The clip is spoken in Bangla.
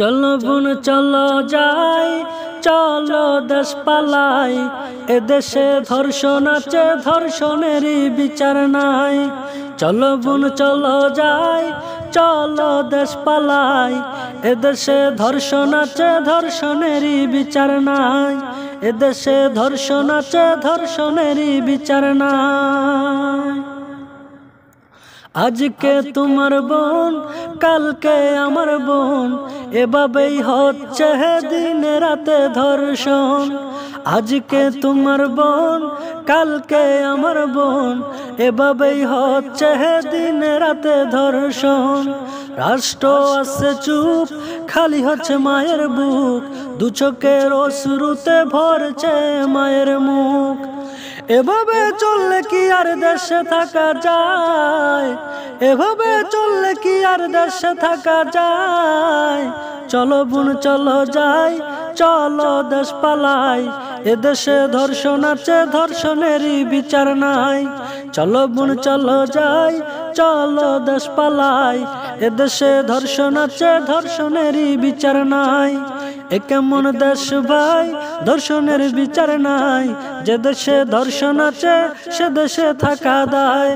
চলো বোন চলো যাই, চলো দেশ পালাই। এদেশে ধর্ষণ আছে, ধর্ষণেরই বিচার নাই। চলো বোন চলো যাই, চলো দেশ পালাই। এদেশে ধর্ষণ আছে, ধর্ষণেরই বিচার নাই। এদেশে ধর্ষণ আছে, ধর্ষণেরই বিচার নাই। আজকে তোমার বোন, কালকে আমার বোন, এভাবেই হচ্ছে দিনে রাতে ধর্ষণ। আজকে তোমার বোন, কালকে আমার বোন, এভাবেই হচ্ছে দিনে রাতে ধর্ষণ। রাষ্ট্র আছে চুপ, খালি হচ্ছে মায়ের বুক, দু চোখের অশ্রুতে ভরছে মায়ের মুখ। এভাবে চললে কি আর দেশে থাকা যায়? এভাবে চললে কি আর দেশে থাকা যায়? চলো বোন চলো যাই, চলো দেশ পালাই। এদেশে ধর্ষণ আছে, ধর্ষণেরই বিচার নাই। চলো বোন চলো যাই, চলো দেশ পালাই। এদেশে ধর্ষণ আছে, ধর্ষণেরই বিচার নাই। এ কেমন দেশ ভাই, ধর্ষণের বিচার নাই। যে দেশে ধর্ষণ আছে, সে দেশে থাকা দায়।